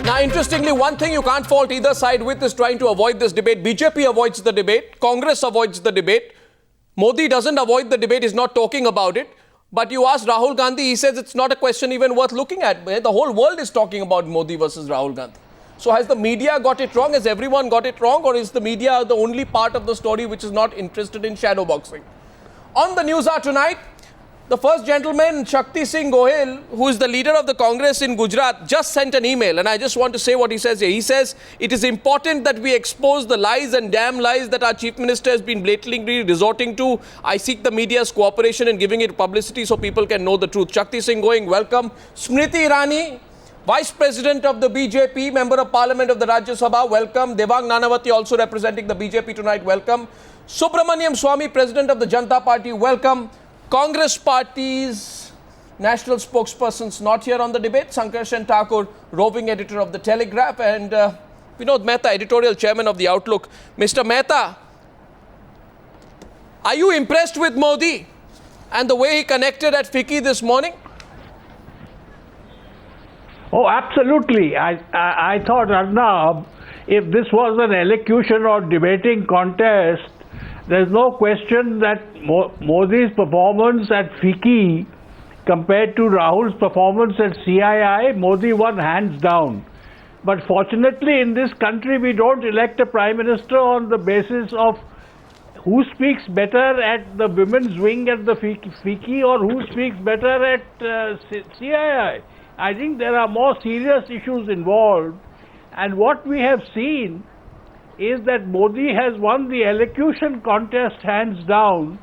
Now, interestingly, one thing you can't fault either side with is trying to avoid this debate. BJP avoids the debate. Congress avoids the debate. Modi doesn't avoid the debate. He's not talking about it. But you ask Rahul Gandhi, he says it's not a question even worth looking at. The whole world is talking about Modi versus Rahul Gandhi. So has the media got it wrong? Has everyone got it wrong? Or is the media the only part of the story which is not interested in shadowboxing? On the Newshour tonight, the first gentleman, Shakti Singh Gohil, who is the leader of the Congress in Gujarat, just sent an email. And I just want to say what he says here. He says, it is important that we expose the lies and damn lies that our Chief Minister has been blatantly resorting to. I seek the media's cooperation in giving it publicity so people can know the truth. Shakti Singh Gohil, welcome. Smriti Irani, Vice President of the BJP, Member of Parliament of the Rajya Sabha, welcome. Devang Nanavati, also representing the BJP tonight, welcome. Subramaniam Swamy, President of the Janata Party, welcome. Congress Party's national spokespersons not here on the debate. Sankarshan Thakur, roving editor of the Telegraph, and Vinod Mehta, editorial chairman of the Outlook. Mr. Mehta, are you impressed with Modi and the way he connected at FICCI this morning? Oh, absolutely. I thought, Arnab, if this was an elocution or debating contest, there's no question that Modi's performance at FICCI compared to Rahul's performance at CII, Modi won hands down. But fortunately in this country we don't elect a Prime Minister on the basis of who speaks better at the women's wing at the FICCI or who speaks better at CII. I think there are more serious issues involved, and what we have seen is that Modi has won the elocution contest hands down,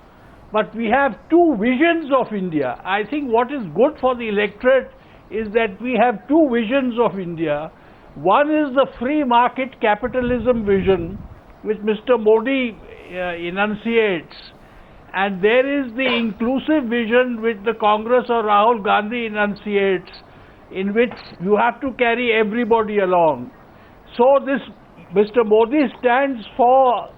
but we have two visions of India. I think what is good for the electorate is that we have two visions of India. One is the free market capitalism vision, which Mr. Modi enunciates, and there is the inclusive vision which the Congress or Rahul Gandhi enunciates, in which you have to carry everybody along. So this Mr. Modi stands for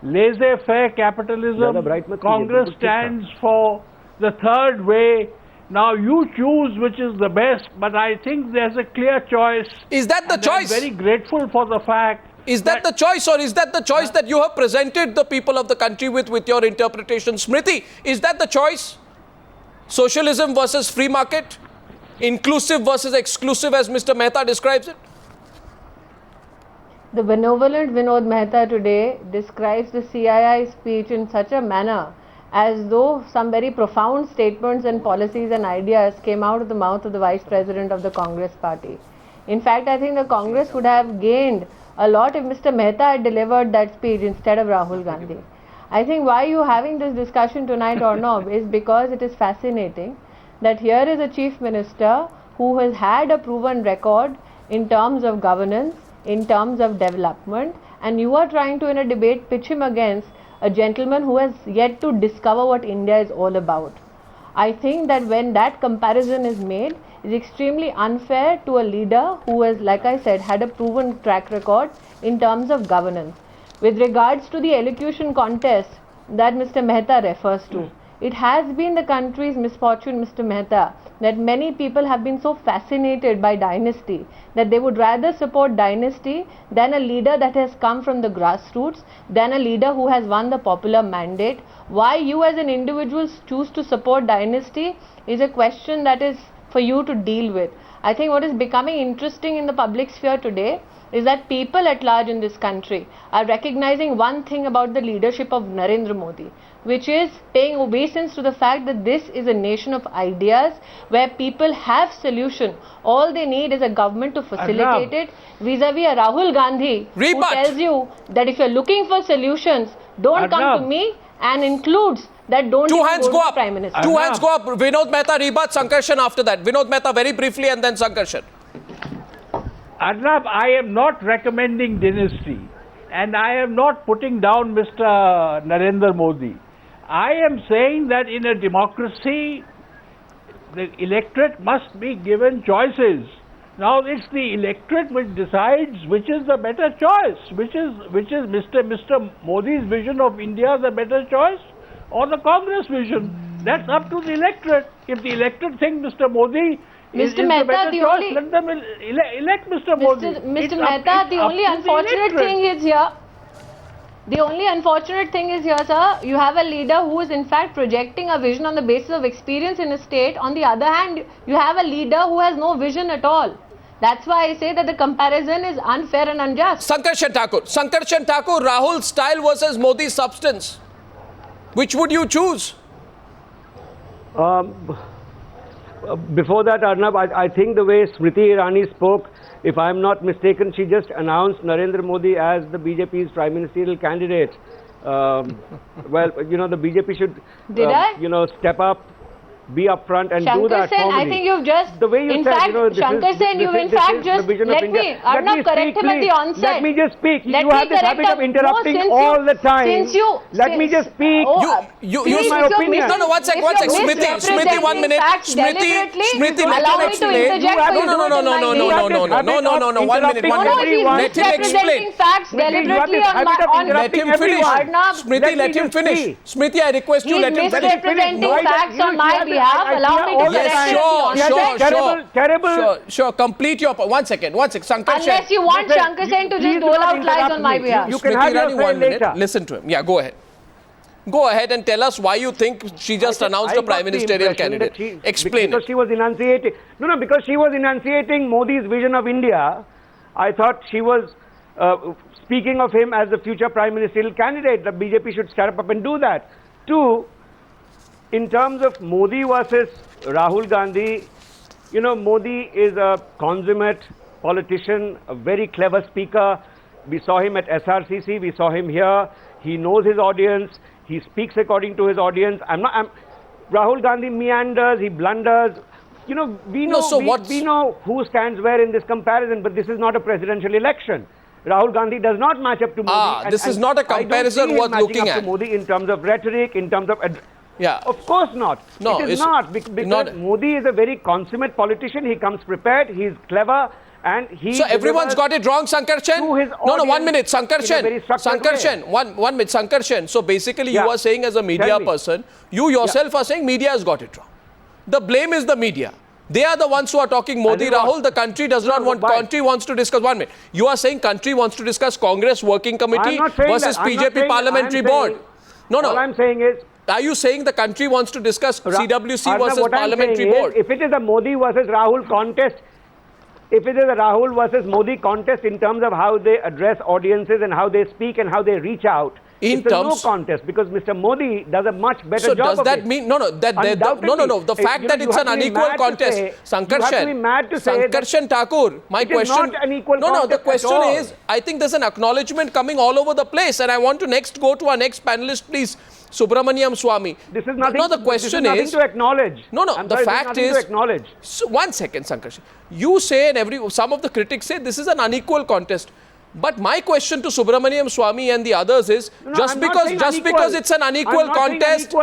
laissez-faire capitalism. Congress stands for the third way. Now you choose which is the best, but I think there's a clear choice. Is that the choice? I'm very grateful for the fact. Is that the choice, or is that the choice that you have presented the people of the country with your interpretation? Smriti, is that the choice? Socialism versus free market? Inclusive versus exclusive, as Mr. Mehta describes it? The benevolent Vinod Mehta today describes the CII speech in such a manner as though some very profound statements and policies and ideas came out of the mouth of the Vice President of the Congress Party. In fact, I think the Congress would have gained a lot if Mr. Mehta had delivered that speech instead of Rahul Gandhi. I think why you are having this discussion tonight, Arnab, is because it is fascinating that here is a Chief Minister who has had a proven record in terms of governance, in terms of development, and you are trying to in a debate pitch him against a gentleman who has yet to discover what India is all about. I think that when that comparison is made, it's extremely unfair to a leader who has, like I said, had a proven track record in terms of governance. With regards to the elocution contest that Mr. Mehta refers to, it has been the country's misfortune, Mr. Mehta, that many people have been so fascinated by dynasty that they would rather support dynasty than a leader that has come from the grassroots, than a leader who has won the popular mandate. Why you as an individual choose to support dynasty is a question that is for you to deal with. I think what is becoming interesting in the public sphere today is that people at large in this country are recognizing one thing about the leadership of Narendra Modi, which is paying obeisance to the fact that this is a nation of ideas where people have solution. All they need is a government to facilitate it, vis-a-vis a Rahul Gandhi who tells you that if you're looking for solutions, don't come to me, and includes that don't Two hands go up. Prime Minister. Two hands go up. Vinod Mehta, Rebat, Sankarshan after that. Vinod Mehta very briefly and then Sankarshan. Arnab, I am not recommending dynasty, and I am not putting down Mr. Narendra Modi. I am saying that in a democracy, the electorate must be given choices. Now it's the electorate which decides which is the better choice, which is Mr. Modi's vision of India the better choice, or the Congress vision. That's up to the electorate. If the electorate thinks Mr. Modi Mr. the Mehta, better the choice. only- Let them elect Mr. Modi. Mr. Mehta, the only unfortunate thing is here. The only unfortunate thing is here, sir, you have a leader who is in fact projecting a vision on the basis of experience in a state. On the other hand, you have a leader who has no vision at all. That's why I say that the comparison is unfair and unjust. Sankarshan Thakur, Rahul's style versus Modi's substance. Which would you choose? Before that, Arnab, I think the way Smriti Irani spoke, if I'm not mistaken, she just announced Narendra Modi as the BJP's prime ministerial candidate. Well, you know, the BJP should, you know, step up, be upfront and do that Sen, formally. I think you've just, the way you in said, fact, you know, Shankar Sen, you in fact just, let me, Arnab, correct him at the onset. Let me just speak. Let you me have this habit of correct him. interrupting No, all the time. Let me just speak. Please, my opinion. No, one sec. Smriti, 1 minute. Smriti, let him explain. No, 1 minute. Let him explain. Facts deliberately Let him finish. Smriti, let him finish. Smriti, I request you, let him finish. Misrepresenting facts on my behalf. Allow me to correct him. Terrible. Sure. Complete your point. 1 second. Sankarshan. Unless you want Shankar Sen to just dole out lies on my behalf. You can Smriti have your Irani, say 1 minute. later. Listen to him. Yeah, go ahead. Go ahead and tell us why you think she just announced a prime ministerial candidate. Explain because it. she was enunciating. No, because she was enunciating Modi's vision of India. I thought she was speaking of him as the future prime ministerial candidate. The BJP should step up and do that. Two, in terms of Modi versus Rahul Gandhi, you know, Modi is a consummate politician, a very clever speaker. We saw him at SRCC, we saw him here. He knows his audience, he speaks according to his audience. Rahul Gandhi meanders, he blunders. You know, we know who stands where in this comparison, but this is not a presidential election. Rahul Gandhi does not match up to Modi. This is not a comparison worth looking at. To Modi in terms of rhetoric, in terms of... Yeah. Of course not. No, it is not. Because Modi is a very consummate politician. He comes prepared. He is clever. And he... So everyone's got it wrong, Sankarshan? No, 1 minute. Sankarshan. One minute. Sankarshan. So basically you are saying as a media person, you yourself are saying media has got it wrong. The blame is the media. They are the ones who are talking Modi, Rahul. The country does not want... Country wants to discuss... 1 minute. You are saying country wants to discuss Congress Working Committee versus BJP Parliamentary Board. No. All I'm saying is... Are you saying the country wants to discuss CWC versus Parliamentary Board? If it is a Modi versus Rahul contest, if it is a Rahul versus Modi contest in terms of how they address audiences and how they speak and how they reach out, it's a no contest because Mr. Modi does a much better job. So does that mean no? The fact that it's an unequal contest, Sankarshan Thakur. My question. It is not an equal contest. The question is, I think there's an acknowledgement coming all over the place, and I want to next go to our next panelist, please. Subramaniam Swamy. This is nothing. No, the question is to acknowledge. The fact is. To acknowledge. So 1 second, Sankarshan. You say, and some of the critics say this is an unequal contest. But my question to Subramaniam Swamy and the others is, just because it's an unequal contest,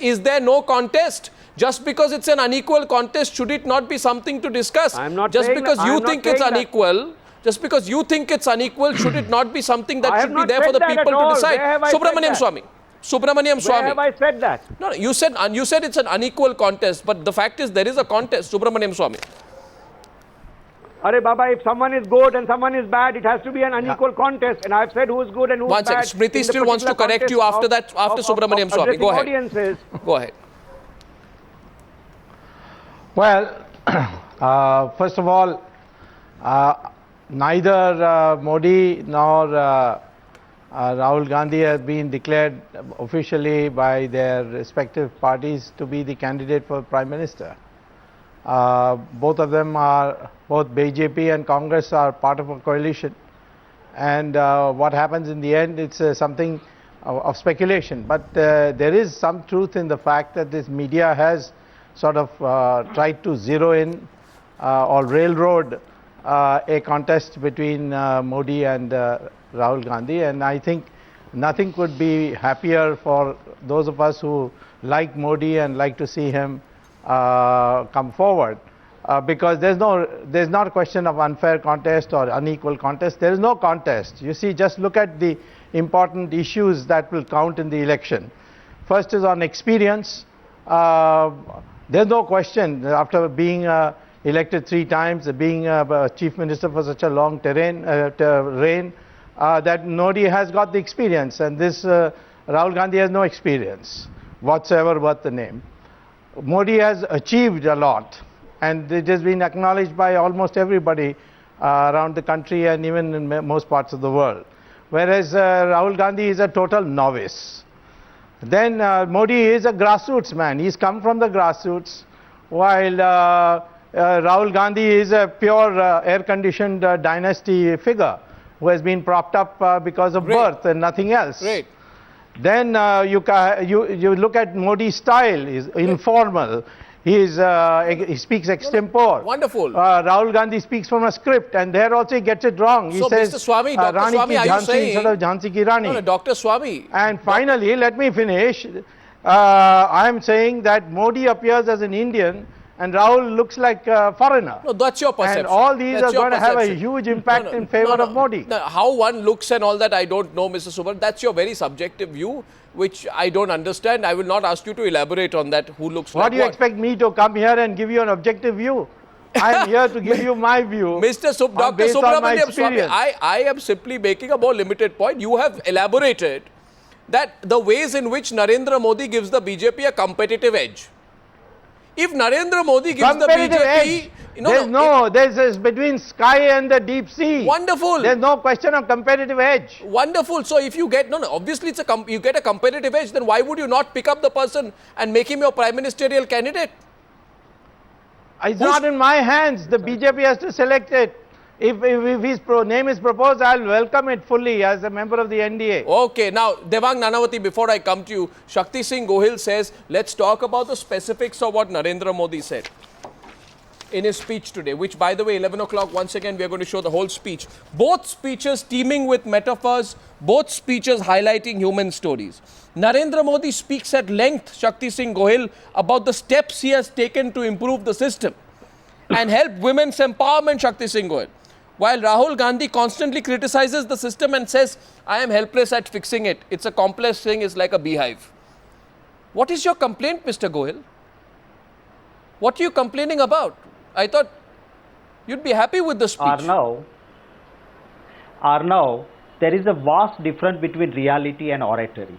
is there no contest? Just because it's an unequal contest, should it not be something to discuss? Just because you think it's unequal, should it not be something that should be there for the people to decide? Subramaniam Swamy. Where have I said that? No, you said it's an unequal contest, but the fact is there is a contest. Subramaniam Swamy. Arey Baba, if someone is good and someone is bad, it has to be an unequal contest. And I've said who is good and who is bad. 1 second. Smriti still wants to correct you after that, after Subramaniam Swamy. Go ahead. Go ahead. Well, first of all, neither Modi nor Rahul Gandhi has been declared officially by their respective parties to be the candidate for Prime Minister. Both of them are, both BJP and Congress are part of a coalition, and what happens in the end, it's something of speculation. But there is some truth in the fact that this media has sort of tried to zero in or railroad a contest between Modi and Rahul Gandhi, and I think nothing could be happier for those of us who like Modi and like to see him come forward, because there's not a question of unfair contest or unequal contest. There is no contest. You see, just look at the important issues that will count in the election. First is on experience. There's no question, after being elected 3 times, being chief minister for such a long reign, that Modi has got the experience, and this Rahul Gandhi has no experience whatsoever worth the name. Modi has achieved a lot, and it has been acknowledged by almost everybody around the country and even in most parts of the world. Whereas Rahul Gandhi is a total novice. Then Modi is a grassroots man. He's come from the grassroots, while Rahul Gandhi is a pure air-conditioned dynasty figure who has been propped up because of birth and nothing else. Great. Then you look at Modi's style, is informal. He speaks extempore. Wonderful. Rahul Gandhi speaks from a script, and there also he gets it wrong. He So, says, Mr. Swami, Dr. Rani Swami, ki are you Jhansi saying... instead of Jhansi ki Rani. No, Dr. Swami. And finally, let me finish. I am saying that Modi appears as an Indian and Rahul looks like a foreigner. No, that's your perception. And all these That's are your going to have a perception. huge impact in favor of Modi. No, how one looks and all that, I don't know, Mr. Subbar. That's your very subjective view, which I don't understand. I will not ask you to elaborate on that, who looks like What do you expect me to come here and give you an objective view? I am here to give you my view. Dr. Based on my Subramaniam Swami, experience. I am simply making a more limited point. You have elaborated that the ways in which Narendra Modi gives the BJP a competitive edge. If Narendra Modi gives the Competitive BJP... edge. There's between sky and the deep sea. Wonderful. There's no question of competitive edge. Wonderful. So if you get, obviously it's you get a competitive edge, then why would you not pick up the person and make him your prime ministerial candidate? It's not in my hands. The BJP has to select it. If his name is proposed, I'll welcome it fully as a member of the NDA. Okay, now Devang Nanavati, before I come to you, Shakti Singh Gohil says, let's talk about the specifics of what Narendra Modi said in his speech today, which, by the way, 11 o'clock, once again, we are going to show the whole speech. Both speeches teeming with metaphors, both speeches highlighting human stories. Narendra Modi speaks at length, Shakti Singh Gohil, about the steps he has taken to improve the system and help women's empowerment, Shakti Singh Gohil. While Rahul Gandhi constantly criticizes the system and says, I am helpless at fixing it. It's a complex thing, it's like a beehive. What is your complaint, Mr. Gohil? What are you complaining about? I thought you'd be happy with the speech. Arnav, there is a vast difference between reality and oratory.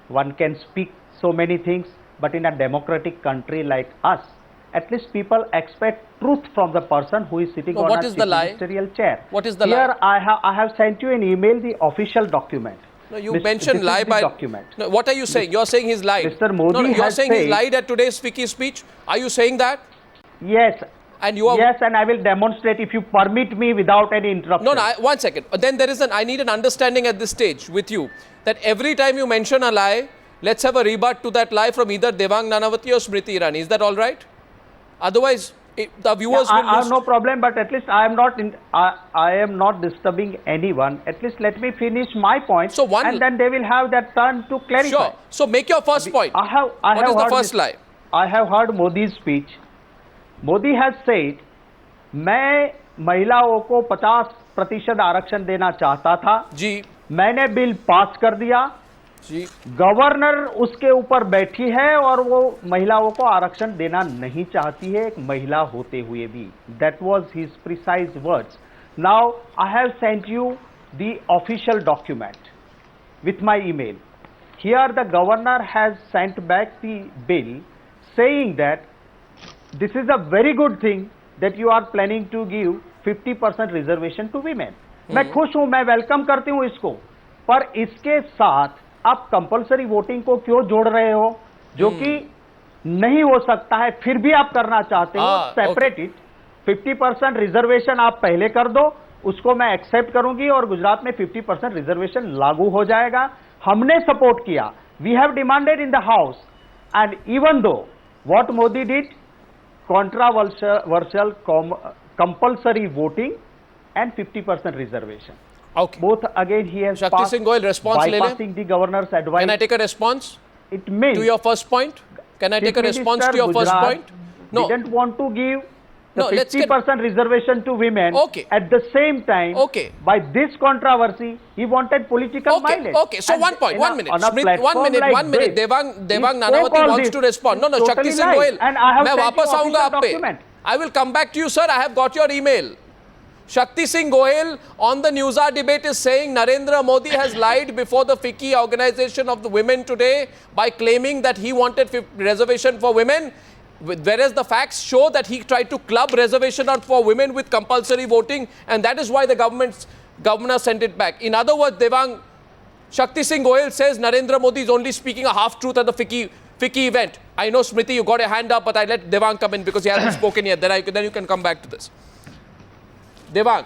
One can speak so many things, but in a democratic country like us, at least people expect truth from the person who is sitting on a chief ministerial chair. What is the Here lie? I have sent you an email, the official document. No, you mentioned lie by document. No, what are you saying? You're saying he's lied. Mr. Modi you're has saying he's said, lied at today's FICCI speech. Are you saying that? Yes. And you are yes, and I will demonstrate if you permit me without any interruption. No, one second. Then there is I need an understanding at this stage with you that every time you mention a lie, let's have a rebut to that lie from either Devang Nanavati or Smriti Irani. Is that all right? Otherwise, the viewers will I have no problem, but at least I am not disturbing anyone. At least let me finish my point, and then they will have that turn to clarify. Sure. So make your first point. What is the first lie? I have heard Modi's speech. Modi has said, मैं महिलाओं को 50% आरक्षण देना चाहता था जी मैंने bill pass कर दिया जी गवर्नर उसके ऊपर बैठी है और वो महिलाओं को आरक्षण देना नहीं चाहती है एक महिला होते हुए भी that was his precise words now I have sent you the official document with my email. Here the governor has sent back the bill saying that this is a very good thing that you are planning to give 50% reservation to women. मैं खुश हूं, मैं welcome करती हूं इसको, पर इसके साथ आप कंपलसरी वोटिंग को क्यों जोड़ रहे हो जो कि नहीं हो सकता है, फिर भी आप करना चाहते हो सेपरेट इट. 50% रिजर्वेशन आप पहले कर दो, उसको मैं एक्सेप्ट करूंगी और गुजरात में 50% रिजर्वेशन लागू हो जाएगा. हमने सपोर्ट किया, we have demanded in the house, and even though what Modi did, controversial compulsory voting and 50% reservation. Okay. Both again he has Shakti Singh Goyal, response bypassing the governor's advice. Can I take a response? It means to your first point? Can I take a response to your first point? No. Didn't want to give the 50% reservation to women. Okay. At the same time, Okay. by this controversy, he wanted political mileage. Okay, so And one point, in 1 a- minute. on a Smith, platform 1 minute, like 1 minute. this, Devang he Nanavati spoke all wants this. to respond. No, no, It's Shakti totally Singh lies. Goel. And I have मैं sent you वापस आऊंगा official आप पे. document. I will come back to you, sir. I have got your email. Shakti Singh Goel on the Newshour debate is saying Narendra Modi has lied before the FICCI organization of the women today by claiming that he wanted reservation for women, whereas the facts show that he tried to club reservation for women with compulsory voting, and that is why the governor sent it back. In other words, Devang, Shakti Singh Goel says Narendra Modi is only speaking a half-truth at the FICCI event. I know, Smriti, you got a hand up, but I let Devang come in because he hasn't spoken yet. Then you can come back to this. Devang.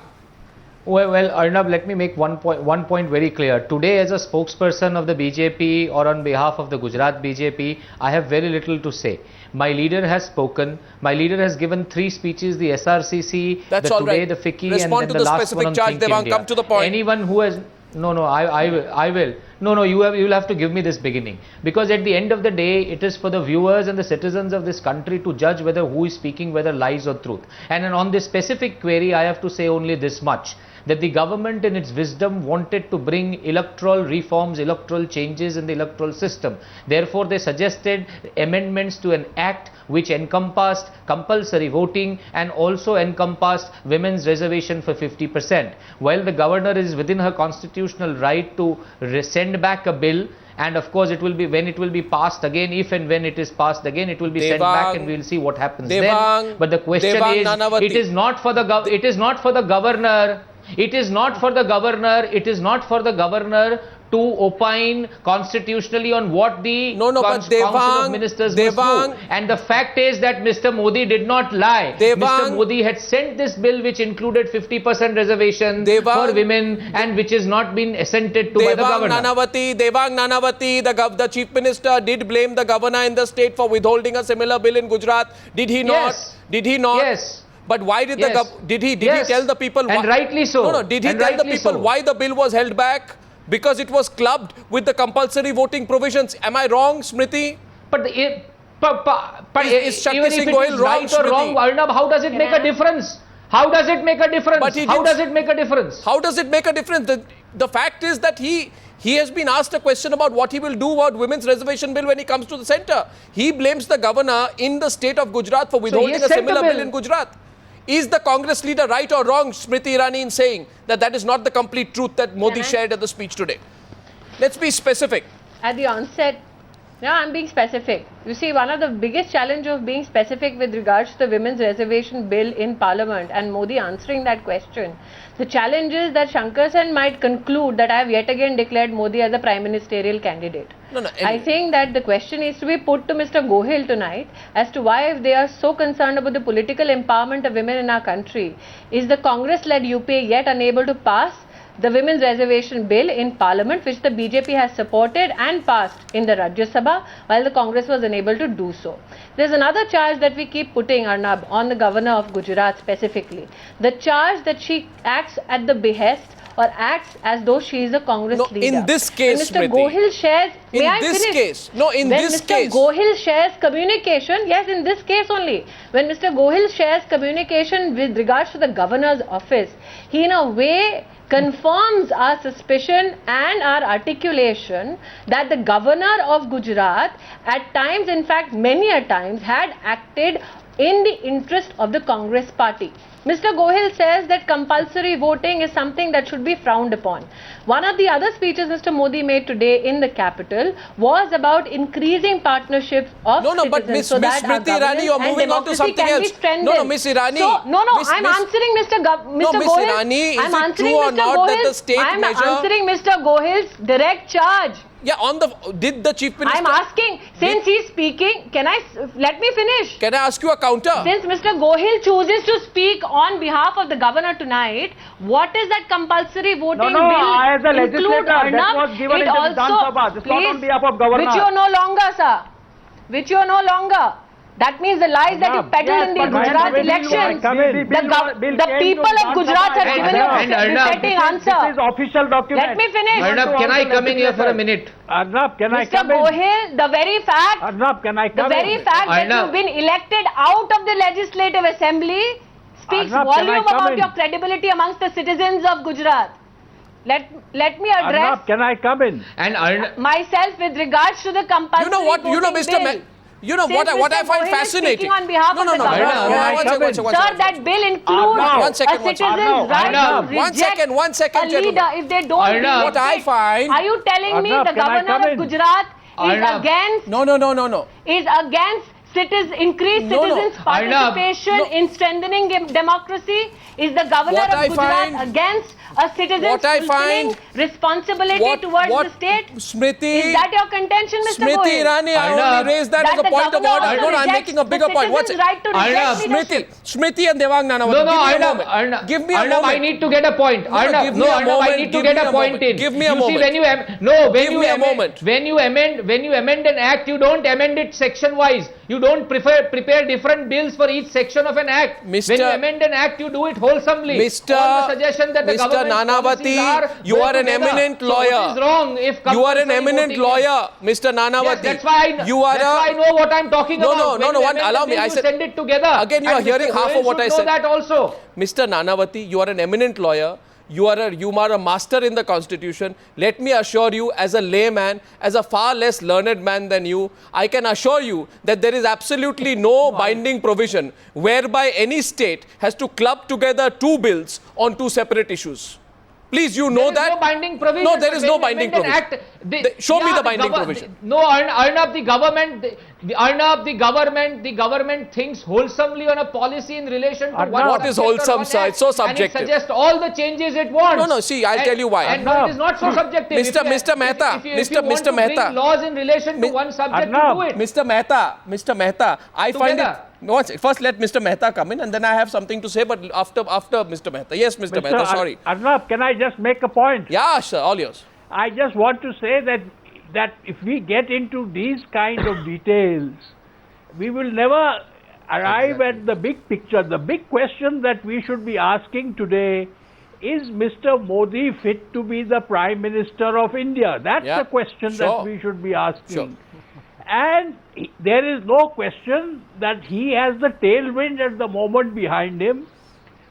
Well, Arnab, let me make one point very clear. Today, as a spokesperson of the BJP or on behalf of the Gujarat BJP, I have very little to say. My leader has spoken. My leader has given 3 speeches, the SRCC, That's the all Today, right. the FICCI, Respond and to then the the last specific one on charge, Think Devang. India. Come to the point. Anyone who has... No, I will. No, you will have to give me this beginning. Because at the end of the day, it is for the viewers and the citizens of this country to judge whether who is speaking, whether lies or truth. And on this specific query, I have to say only this much. That the government in its wisdom wanted to bring electoral reforms, electoral changes in the electoral system. Therefore, they suggested amendments to an act which encompassed compulsory voting and also encompassed women's reservation for 50%. While the governor is within her constitutional right to send back a bill, and of course it will be when it will be passed again, if and when it is passed again, it will be sent back and we will see what happens then. But the question is, it is not for the governor. It is not for the governor to opine constitutionally on what the Council of Ministers must do. And the fact is that Mr. Modi did not lie. Mr. Modi had sent this bill which included 50% reservation for women and which has not been assented to by the governor. Devang Nanavati, the Chief Minister did blame the governor in the state for withholding a similar bill in Gujarat. Did he not? Yes. Did he not? Yes. But why did did he tell the people why? And rightly so. No, did he tell the people why the bill was held back? Because it was clubbed with the compulsory voting provisions. Am I wrong, Smriti? But Is Shakti even if Singh it Goel is wrong, right or wrong, Arnab, how does it make a difference? How does it make a difference? How does it make a difference? How does it make a difference? The fact is that he has been asked a question about what he will do about women's reservation bill when he comes to the centre. He blames the governor in the state of Gujarat for withholding a similar bill in Gujarat. Is the Congress leader right or wrong, Smriti Irani, in saying that that is not the complete truth that Modi shared at the speech today? Let's be specific. At the onset, no, I'm being specific. You see, one of the biggest challenge of being specific with regards to the women's reservation bill in Parliament and Modi answering that question, the challenge is that Shankar Sen might conclude that I have yet again declared Modi as a prime ministerial candidate. I think that the question needs to be put to Mr. Gohil tonight as to why, if they are so concerned about the political empowerment of women in our country, is the Congress-led UPA yet unable to pass the women's reservation bill in Parliament, which the BJP has supported and passed in the Rajya Sabha, while the Congress was unable to do so. There's another charge that we keep putting, Arnab, on the governor of Gujarat specifically. The charge that she acts at the behest or acts as though she is a Congress leader. In this case, Mr. Gohil shares... In this case. When Mr. Gohil shares communication, yes, in this case only. When Mr. Gohil shares communication with regards to the governor's office, he in a way confirms our suspicion and our articulation that the governor of Gujarat at times, in fact many a times, had acted in the interest of the Congress party. Mr. Gohil says that compulsory voting is something that should be frowned upon. One of the other speeches Mr. Modi made today in the capital was about increasing partnerships of citizens. But Miss Smriti Irani, you're moving on to something else. Miss Irani. I'm answering Mr. Gohil. Irani, is it true or not that the state I'm measure... answering Mr. Gohil's direct charge. Yeah, did the Chief Minister... I'm asking, since he's speaking, let me finish. Can I ask you a counter? Since Mr. Gohil chooses to speak on behalf of the governor tonight, what is that compulsory voting bill as a include, legislator, that was given in the Vidhan Sabha. This is not on behalf of governor. Which you no longer, sir. Which you no longer. That means the lies that you peddle in the Gujarat elections, the people of Gujarat have given you a dissenting answer. This is official document. Let me finish. Arnab, can I come in here for a minute? Arnab, can I Mr. come in? Gohil, the very fact, Arnab, can I come the very in? fact that Arnab. you've been elected out of the legislative assembly speaks Arnab, can I volume come about in? your credibility amongst the citizens of Gujarat. Let me address Arnab, can I come in? And Arnab, myself with regards to the compulsory You know what? You know, voting Mr. bill. You know Since what I Mr. find Gohil is fascinating. speaking on behalf No, of no, the no. government. One second. Sir, that bill includes One second, a citizen's right Arnab. to One second, reject a gentlemen. leader if they don't Arnab. deem What it I fit. find- Are you telling me Arnab, the can I governor come of in? Gujarat is Arnab. against No. increased No, no. citizens' Arnab. participation No. in strengthening democracy? Is the governor What of I Gujarat find- against a citizen's What I fulfilling find- responsibility towards the state? Smriti, Is that your contention, Mr. Smriti Gohil? Irani, I Arnab. only raised that, That as a the point of governor order. also No, I'm rejects making a bigger the point. What's citizen's right to reject Arnab. leadership. Smriti and Devang Nanavati. no, give me a Arnab, moment. Arnab, Give me a Arnab, moment. I need to get a point. No, Arnab, give me a Arnab, I moment, need to give get me a a point moment. in. Give me a You see, moment. when you amend an act, you don't amend it section wise. You don't prepare different bills for each section of an act. Mr. When you amend an act, you do it wholesomely. All the suggestion that the Mr. government's Nanavati, policies you go are an together. eminent So lawyer. what is wrong if You are an compulsory eminent voting lawyer, Mr. Nanavati. Yes, that's why I know what I'm talking No, about. no, When no, you one, amend allow the me. bill, I you said send it together. Again, you are And hearing Mr. half Gohil of what I should know said. that also. Mr. Nanavati, you are an eminent lawyer. You are a master in the constitution. Let me assure you, as a layman, as a far less learned man than you, I can assure you that there is absolutely no binding provision whereby any state has to club together two bills on two separate issues. Please, you know There is that. no binding provision. No, there is When no you binding amend an provision. act, Show me the binding provision. No, Arnab, the government thinks wholesomely on a policy in relation to Arnab, one what is subject or wholesome, one sir? act, It's so and subjective. it suggests all the changes it wants. No, see, I'll tell you why. And no, it is not so subjective. Mr. Mehta, if you want to bring laws in relation to one subject, Arnab, you do it. Mr. Mehta, I find it. Together. No, first let Mr. Mehta come in and then I have something to say, but after Mr. Mehta. Yes, Mr. Mehta, sorry. Arnab, can I just make a point? Yeah, sir, all yours. I just want to say that if we get into these kind of details, we will never arrive at the big picture. The big question that we should be asking today is Mr. Modi fit to be the Prime Minister of India? That's Yeah, the question sure. that we should be asking. Sure. And there is no question that he has the tailwind at the moment behind him.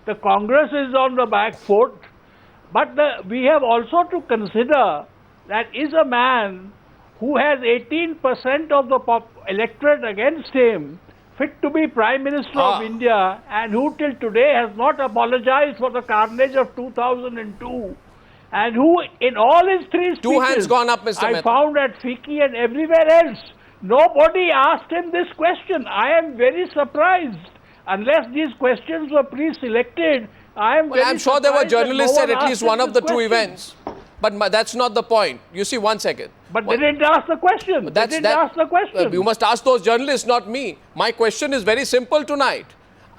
The Congress is on the back foot. But we have also to consider that is a man who has 18% of the electorate against him, fit to be Prime Minister of India, and who till today has not apologized for the carnage of 2002. And who in all his three speeches, Two hands gone up, Mr. I Mehta. found at FICCI and everywhere else, nobody asked him this question. I am very surprised. Unless these questions were pre-selected, I am Well, very I'm sure there were surprised that journalists no at one at least asked him one of this the two question. events. But that's not the point. You see, one second. But they didn't ask the question. They didn't ask the question. You must ask those journalists, not me. My question is very simple tonight.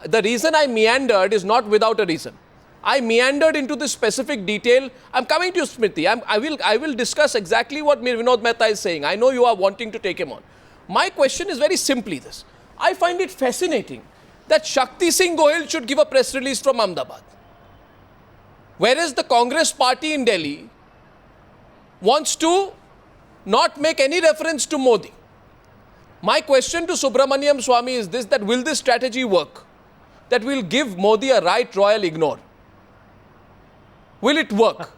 The reason I meandered is not without a reason. I meandered into this specific detail. I'm coming to you, Smriti. I will discuss exactly what Vinod Mehta is saying. I know you are wanting to take him on. My question is very simply this. I find it fascinating that Shakti Singh Gohil should give a press release from Ahmedabad, whereas the Congress party in Delhi wants to not make any reference to Modi. My question to Subramaniam Swamy is this, that will this strategy work? That will give Modi a right royal ignore. Will it work?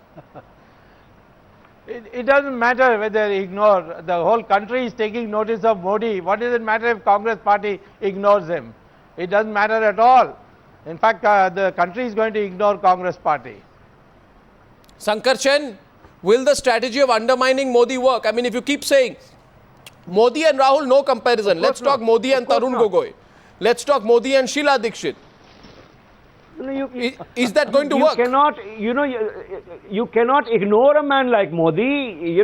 It doesn't matter whether ignore. The whole country is taking notice of Modi. What does it matter if Congress party ignores him? It doesn't matter at all. In fact, the country is going to ignore Congress party. Sankar Chen, will the strategy of undermining Modi work? I mean, if you keep saying Modi and Rahul, no comparison. Let's talk Modi and Tarun Gogoi. Let's talk Modi and Sheila Dikshit. Is that going to work? You cannot ignore a man like Modi. He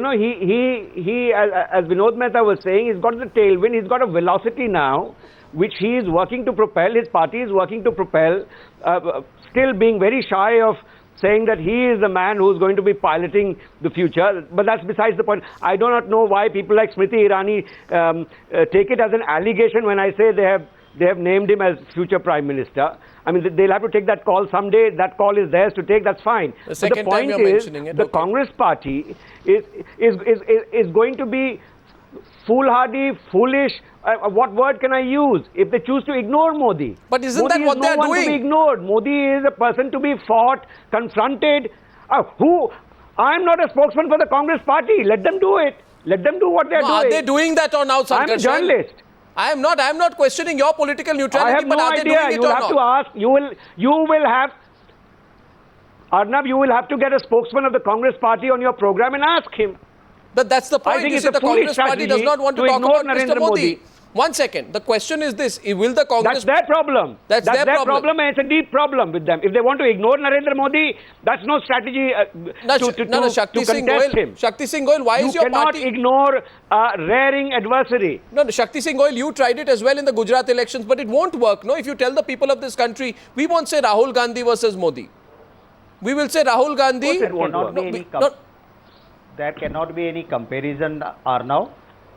as Vinod Mehta was saying, he's got the tailwind, he's got a velocity now, which he is working to propel, his party is working to propel, still being very shy of saying that he is the man who's going to be piloting the future. But that's besides the point. I do not know why people like Smriti Irani take it as an allegation when I say they have named him as future Prime Minister. I mean, they'll have to take that call someday. That call is theirs to take. That's fine. The point is, the Congress party is going to be foolhardy, foolish. What word can I use? If they choose to ignore Modi. But isn't that what they're doing? Modi is no one to be ignored. Modi is a person to be fought, confronted. I'm not a spokesman for the Congress party. Let them do it. Let them do what they're doing. Are they doing that or not, Sankarshan? I'm a journalist. I am not questioning your political neutrality. I have no idea. You will have to ask. You will have. Arnab, you will have to get a spokesman of the Congress party on your program and ask him. But that's the point. I think You it's see, a the foolish Congress party does not want to talk ignore about Mr. Narendra Modi. 1 second. The question is this: will the Congress? That's their problem. That's their problem. And it's a deep problem with them. If they want to ignore Narendra Modi, that's no strategy to Shakti Singh contest Goyal. him. Shakti Singh Goyal, why is your party? You cannot ignore a raring adversary. No, Shakti Singh Goyal, you tried it as well in the Gujarat elections, but it won't work. No, if you tell the people of this country, we won't say Rahul Gandhi versus Modi. We will say Rahul Gandhi. There cannot be any comparison, Arnav.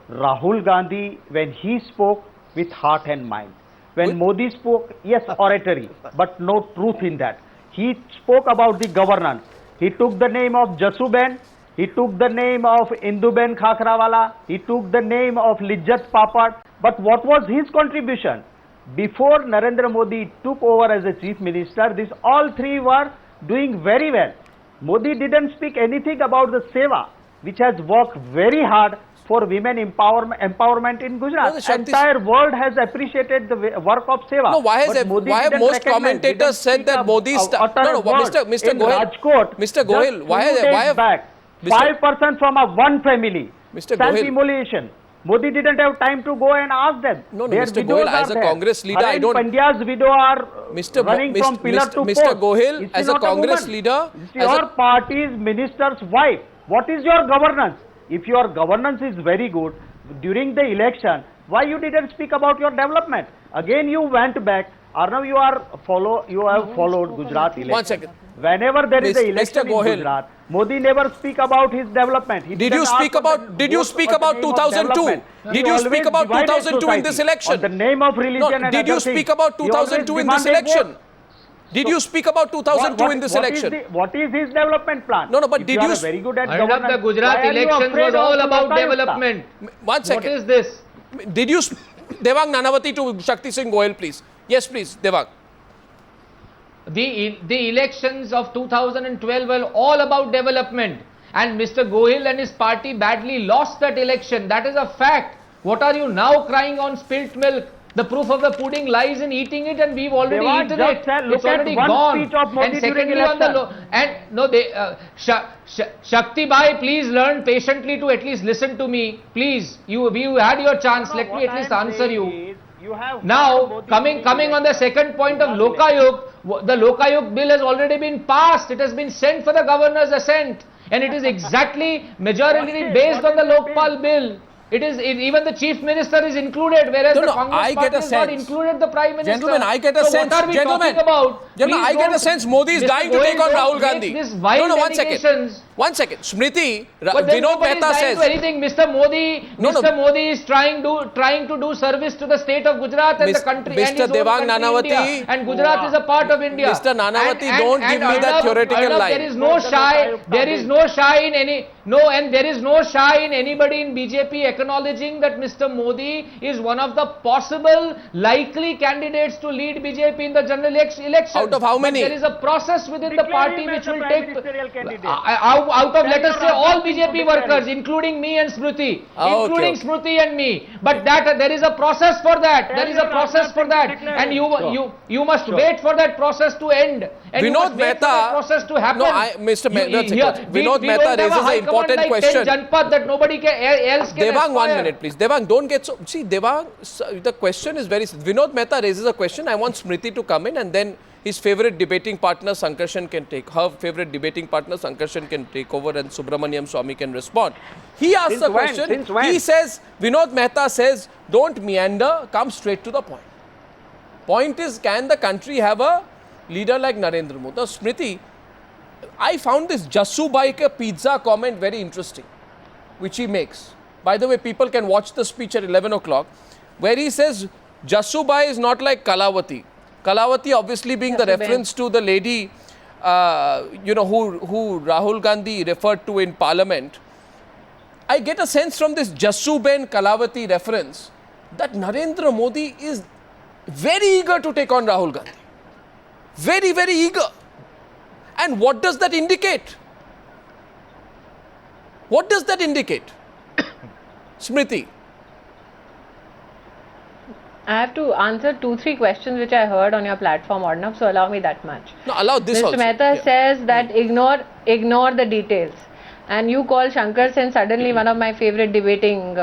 Rahul Gandhi, when he spoke with heart and mind. When Modi spoke, yes, oratory, but no truth in that. He spoke about the governance. He took the name of Jasuben, he took the name of Induben Khakrawala, he took the name of Lijjat Papad. But what was his contribution? Before Narendra Modi took over as a chief minister, these all three were doing very well. Modi didn't speak anything about the Seva, which has worked very hard for women empowerment in Gujarat. No, the entire world has appreciated the work of Seva. No, why have most commentators said that Modi's... Mr. Gohil, why have... 5% from a one family. Mr. Gohil. Self-immolation. Modi didn't have time to go and ask them. No, Mr. Gohil, as a Congress leader, I don't... Pandya's widow are running from pillar to post. Mr. Gohil, as a Congress leader... Your party's minister's wife. What is your governance? If your governance is very good during the election, why you didn't speak about your development? Again, you went back. Arnav, you have followed Gujarat election. 1 second. Whenever there is a election in Gujarat, Modi never speak about his development. Did you speak about 2002? Did you speak about 2002 in this election? On the name of religion and did you speak about 2002 in this election? Did you speak about 2002 in this election? What is his development plan? No, but did you... very good at governance, the Gujarat election was all about development. 1 second. What is this? Did you... Devang Nanavati to Shakti Singh Goyal, please. Yes, please, Devang. The elections of 2012 were all about development. And Mr. Gohil and his party badly lost that election. That is a fact. What are you now crying on spilt milk? The proof of the pudding lies in eating it, and we've already eaten it. It's already gone. And secondly, on the Shakti Bhai, please learn patiently to at least listen to me. Please, you had your chance. Let me at least answer you. Now, coming on the second point of Lokayuk, the Lokayuk bill has already been passed. It has been sent for the governor's assent, and it is exactly majority based on the Lokpal bill. It is even the chief minister is included, whereas the Congress party has not included the prime minister. Gentlemen, I get a sense. What are we talking about? Gentlemen, I get a sense Modi is dying to take on Rahul Gandhi. No, 1 second. 1 second. Smriti, Vinod Mehta says. Anything. Mr. Modi is trying to do service to the state of Gujarat and the country. Mr. Devang Nanavati. And Gujarat is a part of India. Mr. Nanavati, don't give me that theoretical line. There is no shy in any. No, and there is no shy in anybody in BJP acknowledging that Mr. Modi is one of the possible likely candidates to lead BJP in the general election. Out of how many? But there is a process within the party which will take out of, let us say, all BJP workers, including me and Smriti, Smriti and me. But there is a process for that. There is a process for that, and you must wait for that process to end. And Vinod Mehta, process to happen. No, Mr. Vinod Mehta raises an important question. That nobody else can Devang, 1 minute, please. Devang, don't get so... See, Devang, the question is very... Vinod Mehta raises a question. I want Smriti to come in, and then his favorite debating partner, Sankarshan, can take... Her favorite debating partner, Sankarshan, can take over, and Subramaniam Swamy can respond. He asks the question. He says, Vinod Mehta says, don't meander, come straight to the point. Point is, can the country have a leader like Narendra Modi? Now, Smriti, I found this Jassu Bhai ka pizza comment very interesting, which he makes. By the way, people can watch the speech at 11 o'clock, where he says Jassu Bhai is not like Kalavati. Kalavati obviously being the reference to the lady, who Rahul Gandhi referred to in Parliament. I get a sense from this Jassu Ben Kalavati reference that Narendra Modi is very eager to take on Rahul Gandhi. Very, very eager. And what does that indicate? What does that indicate? Smriti. I have to answer 2-3 questions which I heard on your platform, Arnab, so allow me that much. No, allow this Mr. also. Mehta says that ignore the details. And you call Shankar Sen suddenly one of my favorite debating,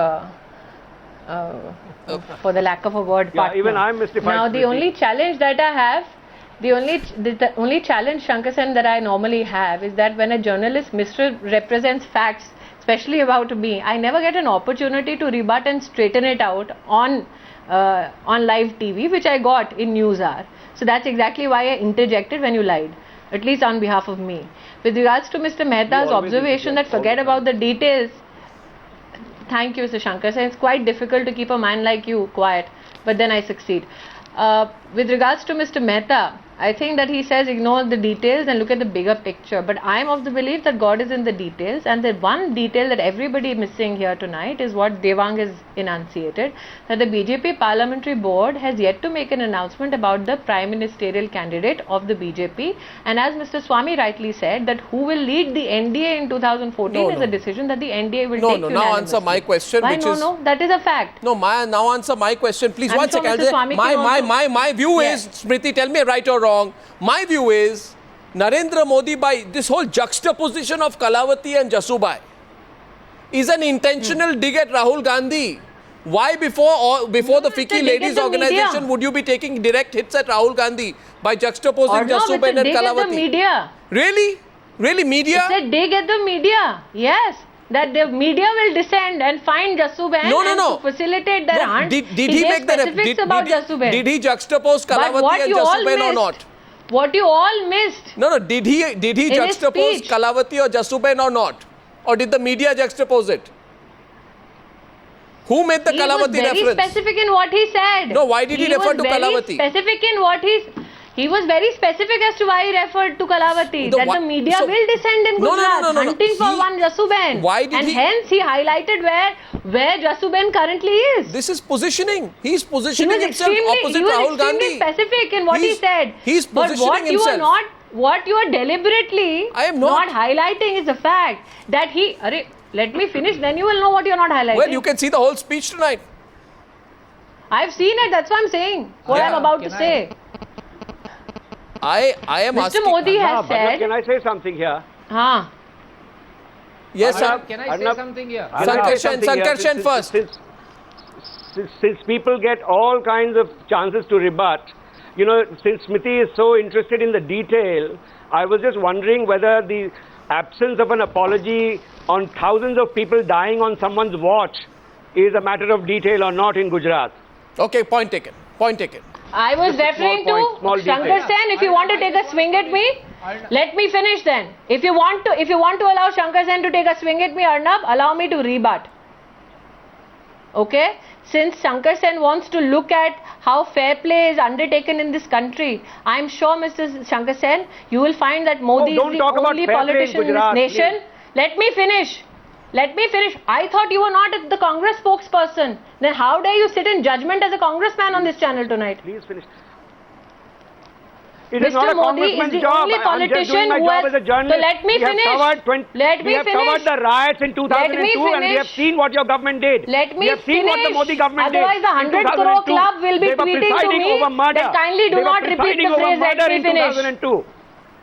for the lack of a word, partner. Even I'm mystified. Now, the only challenge that I have, the only challenge, Shankar Sen, that I normally have is that when a journalist misrepresents facts, especially about me, I never get an opportunity to rebut and straighten it out on live TV, which I got in Newshour. So that's exactly why I interjected when you lied, at least on behalf of me. With regards to Mr. Mehta's observation that forget about the details, thank you, Mr. Shankar Sen. It's quite difficult to keep a man like you quiet, but then I succeed. With regards to Mr. Mehta, I think that he says ignore the details and look at the bigger picture. But I am of the belief that God is in the details, and the one detail that everybody is missing here tonight is what Devang has enunciated, that the BJP Parliamentary Board has yet to make an announcement about the Prime Ministerial candidate of the BJP. And as Mr. Swami rightly said, that who will lead the NDA in 2014 is a decision that the NDA will take. Now answer my question. Why? No, that is a fact. Now answer my question, please. I'm One sure second. Mr. Swami My view is, Smriti, tell me right or wrong. My view is Narendra Modi, by this whole juxtaposition of Kalavati and Jassu Bhai, is an intentional dig at Rahul Gandhi. Why before the FICCI ladies organization would you be taking direct hits at Rahul Gandhi by juxtaposing Jassu Bhai and Kalavati? The media. Really? Really, media? It's a dig at the media. Yes. That the media will descend and find Jassu Ben to facilitate their hunt. Did he make the specifics about Jassu Ben? Did he juxtapose Kalavati and Jassu Ben or not? What you all missed. No. Did he juxtapose Kalavati or Jassu Ben or not? Or did the media juxtapose it? Who made the Kalavati reference? He was very specific in what he said. No, why did he refer to Kalavati? He was very specific as to why he referred to Kalavati. That the media will descend in Gujarat, hunting for one Jassu Ben. Hence he highlighted where Jassu Ben currently is. This is positioning. He's positioning himself opposite Rahul Gandhi. He was extremely specific in what he said. He's positioning himself. What you are deliberately not highlighting is the fact that he... let me finish, then you will know what you are not highlighting. Well, you can see the whole speech tonight. I've seen it, that's what I'm saying. What I'm about to say. I am asking... Mr. Modi has said... Can I say something here? Yes, sir. Can I say something here? Sankarshan first. Since people get all kinds of chances to rebut, since Smriti is so interested in the detail, I was just wondering whether the absence of an apology on thousands of people dying on someone's watch is a matter of detail or not in Gujarat. Okay, point taken. I was referring to Shankar Sen. If you want to take a swing at me, let me finish then. If you want to allow Shankar Sen to take a swing at me, Arnab, allow me to rebut. Okay? Since Shankar Sen wants to look at how fair play is undertaken in this country, I am sure, Mr. Shankar Sen, you will find that Modi is the only politician in this nation. Let me finish. I thought you were not the Congress spokesperson. Then how dare you sit in judgment as a congressman on this channel tonight? Please finish. Mr. Modi is the only politician who has... So let me finish. We have covered the riots in 2002 and we have seen what your government did. We have seen what the Modi government did. Otherwise the 100 crore club will be tweeting to me that kindly do not repeat the phrase let me finish.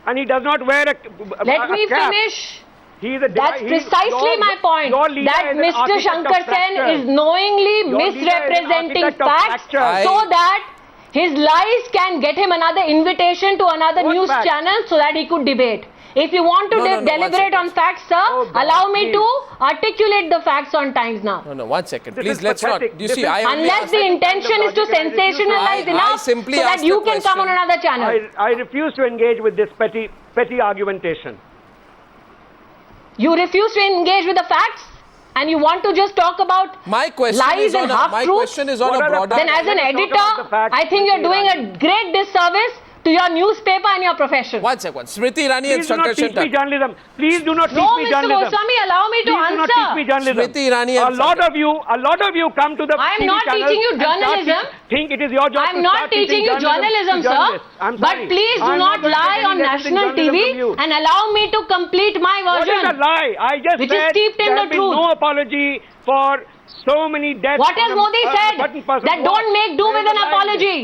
And he does not wear a cap. Let me finish. That's precisely my point. That Mr. Shankar Sen is knowingly misrepresenting facts so that his lies can get him another invitation to another news channel so that he could debate. If you want to deliberate on facts, sir, allow me to articulate the facts on times now. No, 1 second. Please, let's not. You see, unless the intention is to sensationalize enough so that you can come on another channel. I refuse to engage with this petty petty argumentation. You refuse to engage with the facts and you want to just talk about My question lies is on and a, my half-truths. question is on What a are the broader. Then as an Let's talk editor, about the facts, I think you're Smriti doing Irani. a great disservice to your newspaper and your profession. One second. Smriti Irani and Please do not Shankar teach me Shentak. journalism. Please do not teach No, me Mr. journalism. Goswami, allow me to Please do not teach me answer. journalism. Smriti Irani and a lot of you come to the I am TV not channels teaching you and start journalism. think it is your job I'm to not start teaching you journalism, to sir. journalists. I'm But sorry. please do I'm not going to lie take on any national journalism TV from you. and allow me to complete my What is a version. lie? I just Which is said steeped in there the has been truth. no apology for so many deaths. What has on Modi a said? certain person. That don't make do Where with is an the lie in apology.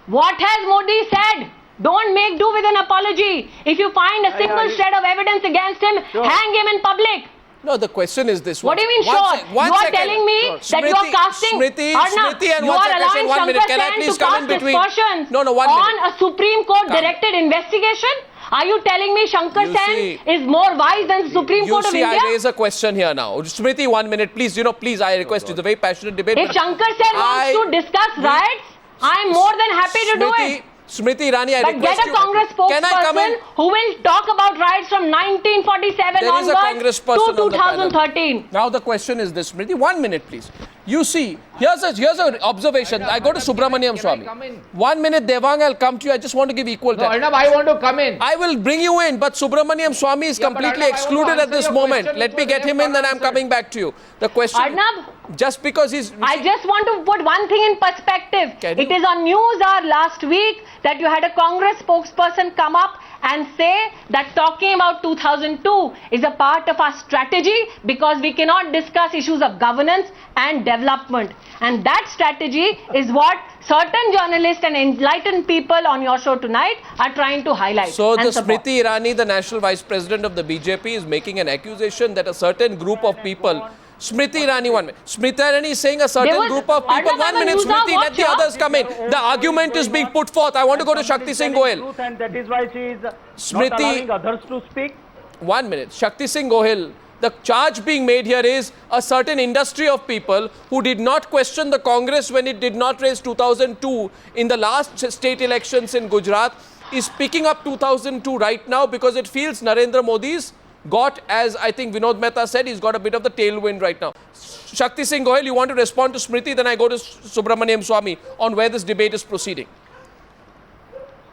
What has Modi said? Don't make do with an apology. If you find a single shred of evidence against him, hang him in public. No, the question is this. What do you mean sure? You are telling me that you are casting Arnab, Smriti and you one are second, allowing one minute. Shankar Can I Sen please to come in cast between? aspersions No, 1 on minute. a Supreme Court Come. directed investigation? Are you telling me Shankar You Sen see- is more wise than the Supreme You Court of see, India? I raise a question here now. Smriti, 1 minute, please. Please, I request. It's a very passionate debate. If but Shankar Sen wants to discuss riots, I am more than happy to do it. Smriti Irani, I But request get a you. Congress Can I come in? spokesperson who will talk about riots from 1947 There is a onwards congressperson to on the panel. 2013. Now the question is this, Smriti. 1 minute, please. You see, here's an observation. I go to Subramaniam Swami. Come in. 1 minute, Devang, I'll come to you. I just want to give equal No, time. Arnab, I want to come in. I will bring you in, but Subramaniam Swami is Yeah, but completely Arnab, I want to excluded at answer this your moment. question Let me which was get him there in, then for I'm answer. coming back to you. The question, Arnab, just because he's... I just want to put one thing in perspective. Can It you? is on Newshour last week that you had a Congress spokesperson come up and say that talking about 2002 is a part of our strategy because we cannot discuss issues of governance and development. And that strategy is what certain journalists and enlightened people on your show tonight are trying to highlight. So and the support. Smriti Irani, the National Vice President of the BJP, is making an accusation that a certain group of people... Smriti Irani, 1 minute. Smriti Irani is saying a certain was- group of people. Arnab, 1 I'm a minute, Newshour Smriti, let the watcher. others come in. The argument is being put forth. I want to go to Shakti Singh Goel. And that is why she is Smriti- not allowing others to speak. 1 minute. Shakti Singh Goel. The charge being made here is a certain industry of people who did not question the Congress when it did not raise 2002 in the last state elections in Gujarat is picking up 2002 right now because it feels Narendra Modi's got, as I think Vinod Mehta said, he's got a bit of the tailwind right now. Shakti Singh Goel, you want to respond to Smriti, then I go to Subramaniam Swami on where this debate is proceeding.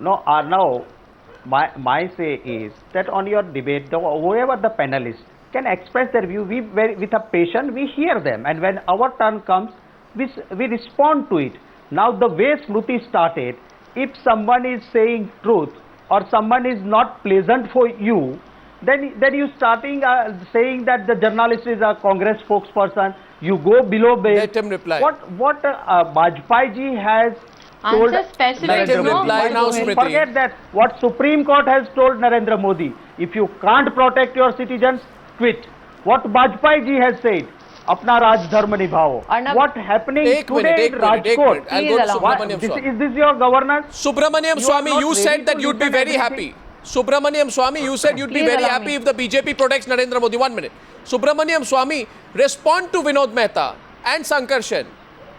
No, Arnav, my say is that on your debate, whoever the panelists can express their view, with a patient, we hear them. And when our turn comes, we respond to it. Now, the way Smriti started, if someone is saying truth or someone is not pleasant for you, then you starting saying that the journalist is a Congress spokesperson, you go below bail. Let him reply. What Bajpai ji has told... Answer specific. Let him no, reply now, Goel. Smriti. Forget that. What Supreme Court has told Narendra Modi, if you can't protect your citizens, quit. What Bajpai ji has said, apna Raj Dharma nibhao. Arnab, What happening Ek today minute, in ek minute. Rajkot? I'll Please go to allow. Subramaniam Swami. Is this your governance? Subramaniam You are Swami, not you ready said that to you'd be listen very everything. happy. Subramaniam Swami, you said you'd be Please very allow happy me. if the BJP protects Narendra Modi. 1 minute. Subramaniam Swami, respond to Vinod Mehta and Shankar Sen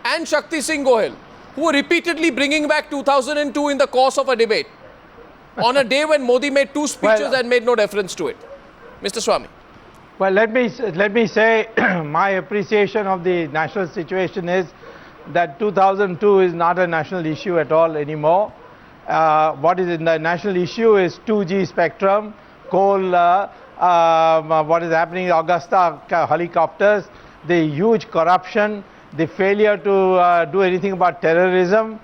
and Shakti Singh Goel, who were repeatedly bringing back 2002 in the course of a debate on a day when Modi made two speeches and made no reference to it. Mr. Swami. Well, let me say my appreciation of the national situation is that 2002 is not a national issue at all anymore. What is in the national issue is 2G spectrum, coal, what is happening in Augusta helicopters, the huge corruption, the failure to do anything about terrorism,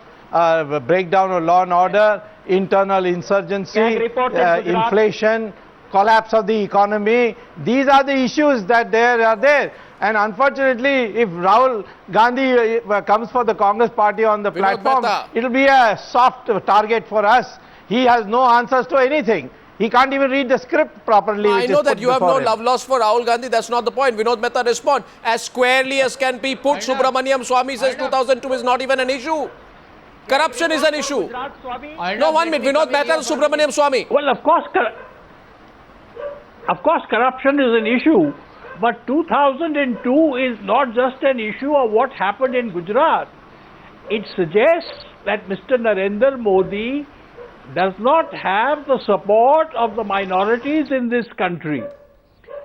breakdown of law and order, internal insurgency, Gang report in Gujarat. inflation, collapse of the economy. These are the issues that are there. And unfortunately, if Rahul Gandhi comes for the Congress party on the Vinod platform, Mehta. it will be a soft target for us. He has no answers to anything. He can't even read the script properly. I which know is that put you have no before him. love lost for Rahul Gandhi. That's not the point. Vinod Mehta respond as squarely as can be put. Subramaniam Swami says 2002 is not even an issue. Corruption is an issue. No, 1 minute. Vinod Mehta and Subramaniam Swami. Well, of course, corruption is an issue, but 2002 is not just an issue of what happened in Gujarat. It suggests that Mr. Narendra Modi does not have the support of the minorities in this country,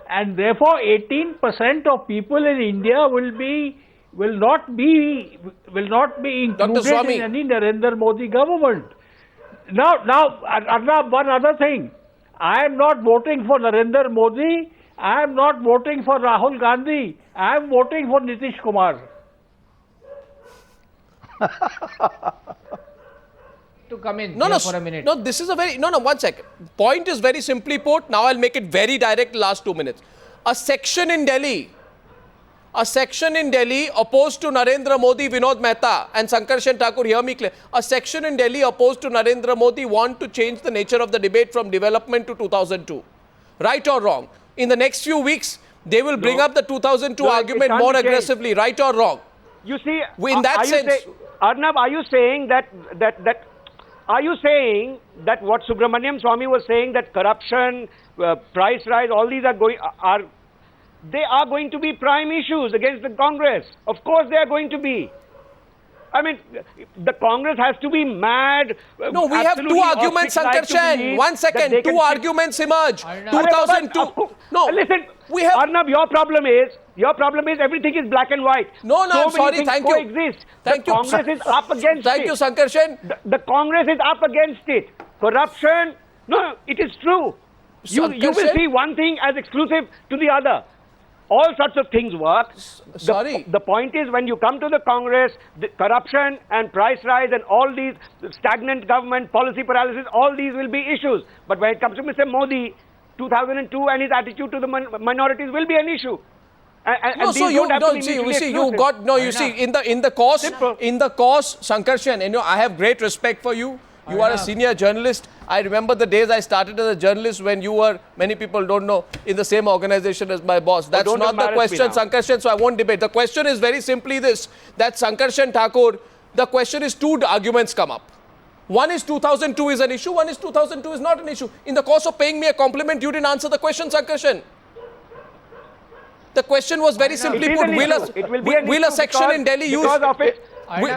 and therefore 18% of people in India will not be included in any Narendra Modi government. Now, Arnab, one other thing. I am not voting for Narendra Modi. I am not voting for Rahul Gandhi. I am voting for Nitish Kumar. To come in for a minute. No, this is a very, one second. Point is very simply put. Now I'll make it very direct last 2 minutes. A section in Delhi opposed to Narendra Modi, Vinod Mehta and Sankarshan Thakur, hear me clear. A section in Delhi opposed to Narendra Modi want to change the nature of the debate from development to 2002. Right or wrong? In the next few weeks, they will bring up the 2002 argument more aggressively. Right or wrong? You see, in that sense, Arnab, are you saying that what Subramaniam Swamy was saying, that corruption, price rise, all these are going to be prime issues against the Congress? Of course they are going to be. I mean, the Congress has to be mad. No, we have two arguments, Sankarshan. 1 second, two arguments emerge. 2002. No, listen, we have. Arnab, your problem is everything is black and white. No, I'm sorry. Thank you. Coexist. Thank the you. Congress is up against it. Thank you, Sankarshan. The Congress is up against it. Corruption. No, it is true. You will see one thing as exclusive to the other. All sorts of things work. Sorry. The point is, when you come to the Congress, the corruption and price rise and all these stagnant government, policy paralysis, all these will be issues. But when it comes to Mr. Modi, 2002 and his attitude to the minorities will be an issue. In the course, Sankarshan, I have great respect for you. You are a senior journalist. I remember the days I started as a journalist when you were, many people don't know, in the same organization as my boss. That's not the question, Sankarshan, so I won't debate. The question is very simply this, that Sankarshan Thakur, the question is two arguments come up. One is 2002 is an issue, one is 2002 is not an issue. In the course of paying me a compliment, you didn't answer the question, Sankarshan. The question was very simply put, will a section in Delhi use...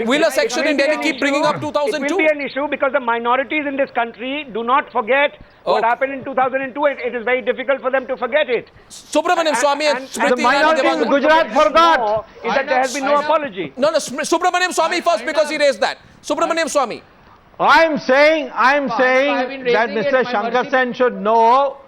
Will a section in Delhi keep bringing up 2002? It will be an issue because the minorities in this country do not forget what happened in 2002. It is very difficult for them to forget it. Subramaniam Swamy and Smriti the minorities in Gujarat forgot. Is that there has been no apology. No, Subramaniam Swamy first because he raised that. Subramaniam Swamy. I'm saying that Mr. Sankarshan should know.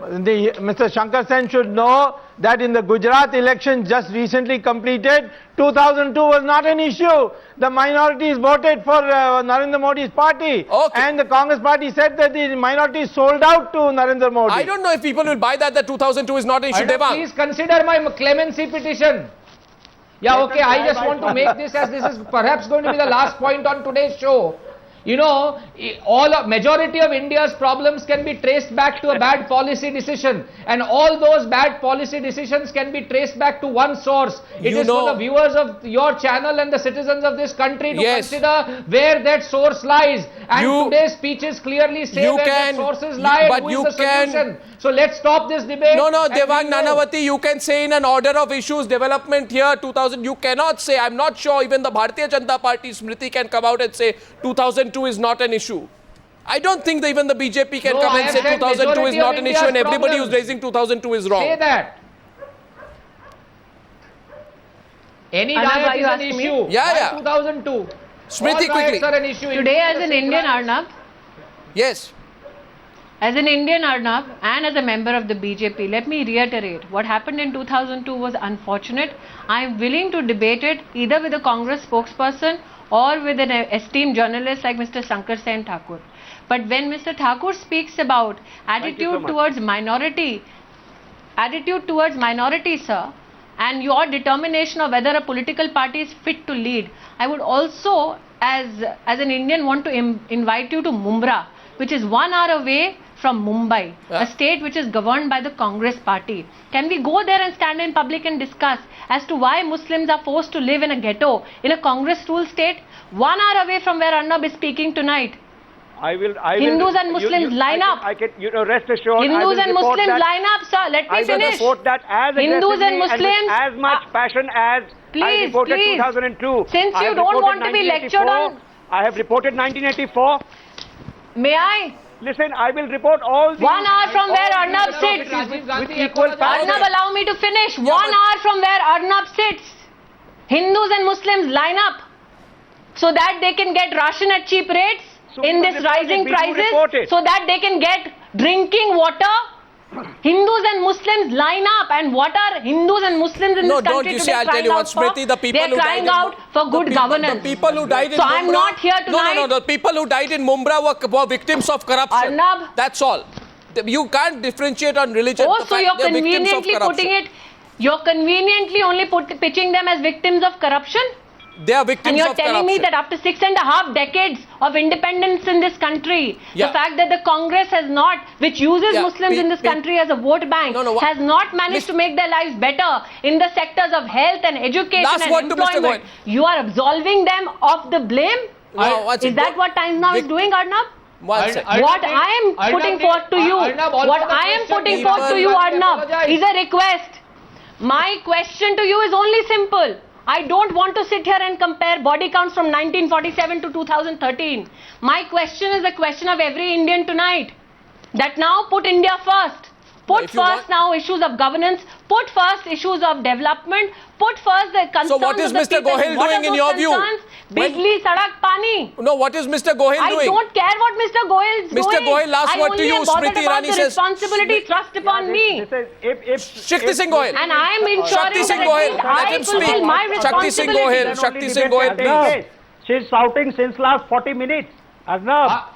Mr. Sankarshan should know that in the Gujarat election just recently completed, 2002 was not an issue. The minorities voted for Narendra Modi's party. Okay. And the Congress party said that the minorities sold out to Narendra Modi. I don't know if people will buy that 2002 is not an issue. Please consider my clemency petition. Yeah, okay, I just want to make this as this is perhaps going to be the last point on today's show. You know, majority of India's problems can be traced back to a bad policy decision, and all those bad policy decisions can be traced back to one source. It is for the viewers of your channel and the citizens of this country to consider where that source lies. And today's speeches clearly say where that sources lie and who is the solution. So let's stop this debate. No, Devang Nanavati, you can say in an order of issues, development here, 2000, you cannot say, I'm not sure even the Bharatiya Janata Party, Smriti can come out and say 2002 is not an issue. I don't think that even the BJP can come and say 2002 is not an issue and everybody who's raising 2002 is wrong. Say that. Any riot is an issue. Yeah. 2002. Smriti, quickly. Are an issue. Today as an Indian, Arnab. Yes. As an Indian, Arnab, and as a member of the BJP, let me reiterate, what happened in 2002 was unfortunate. I am willing to debate it either with a Congress spokesperson or with an esteemed journalist like Mr. Sankarshan Thakur. But when Mr. Thakur speaks about attitude towards minority, sir, and your determination of whether a political party is fit to lead, I would also, as an Indian, want to invite you to Mumbai, which is 1 hour away from Mumbai, a state which is governed by the Congress party. Can we go there and stand in public and discuss as to why Muslims are forced to live in a ghetto in a Congress-ruled state? 1 hour away from where Arnab is speaking tonight. Hindus and Muslims line up. Rest assured. Hindus and Muslims line up, sir. Let me finish. I will report that as Hindus and Muslims, as much passion as I reported 2002. Since you don't want to be lectured on. I have reported 1984. May I? Listen, I will report all these. 1 hour from where Arnab sits. With equal power. Arnab, allow me to finish. 1 hour from where Arnab sits. Hindus and Muslims line up so that they can get ration at cheap rates in this rising prices, so that they can get drinking water. Hindus and Muslims line up, and what are Hindus and Muslims in this country today crying out for? They're crying out for good governance. The people who died in Mumbai. So I'm not here tonight. No. The people who died in Mumbai were victims of corruption. Arnab. That's all. You can't differentiate on religion. Oh, so you're conveniently putting it. You're conveniently only pitching them as victims of corruption. They are victims of corruption. And you're telling me that after 6.5 decades of independence in this country, the fact that the Congress has not, which uses Muslims in this country as a vote bank, has not managed to make their lives better in the sectors of health and education and employment. You are absolving them of the blame? Is that what Times Now is doing, Arnab? What I am putting forth to you, Arnab, is a request. My question to you is only simple. I don't want to sit here and compare body counts from 1947 to 2013. My question is the question of every Indian tonight. That now put India first. Put first now issues of governance. Put first issues of development. Put first the concerns of the people. So what is Mr. Gohil doing in your view? Bijli, sadak, pani. No, what is Mr. Gohil doing? I don't care what Mr. Gohil is doing. Mr. Gohil, last word to you. Smriti Irani says. Responsibility thrust upon me. Shakti Singh Gohil. And I am ensuring that I fulfill my responsibility. Shakti Singh Gohil. She's shouting since last 40 minutes. Arnab,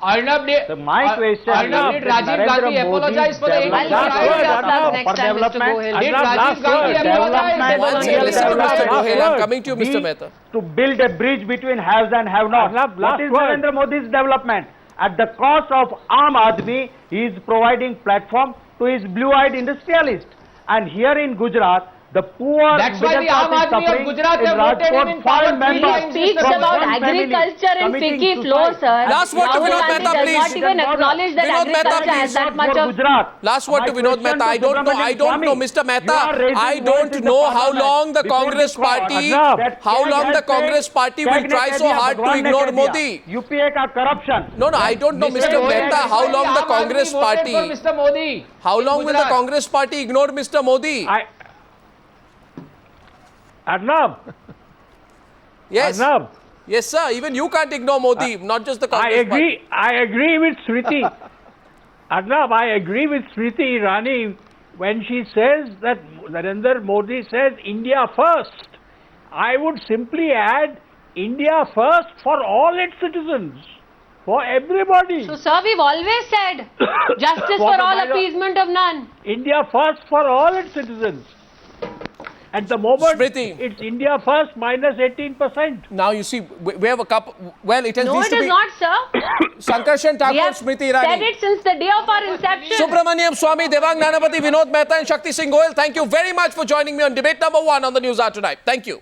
so my question did Rajiv Gandhi apologize for the development? Did Rajiv Gandhi apologize? I'm coming to you, Mr. Mehta. To build a bridge between haves and have-nots. What is Narendra Modi's development? At the cost of Aam Aadmi, he is providing platform to his blue-eyed industrialists. And here in Gujarat, the poor. That's why the Aam Aadmi of Gujarat have voted him in power. He speaks about agriculture and FICCI flow, sir. Last word to Vinod Mehta, please. Does not even acknowledge that agriculture has that much of. Last word to Vinod Mehta. I don't know, Mr. Mehta. I don't know how long the Congress party, will try so hard to ignore Modi. UPA ka corruption. No, I don't know, Mr. Mehta. How long the Congress party? Mr. Modi. How long will the Congress party ignore Mr. Modi? Arnab. Yes. Arnab. Yes, sir. Even you can't ignore Modi, not just the Congress party. I agree with Smriti. Arnab, I agree with Smriti Irani when she says that Narendra Modi says India first. I would simply add India first for all its citizens. For everybody. So, sir, we've always said justice for all, appeasement of none. India first for all its citizens. At the moment, Smriti, it's India first minus 18%. Now you see, we have a couple. Well, it has No, it is not, sir. Sankarshan Thakur, We have Smriti Irani. said it since the day of our inception. Subramaniam Swamy, Devang Nanavati, Vinod Mehta and Shakti Singh Goyal, thank you very much for joining me on debate number 1 on the Newshour tonight. Thank you.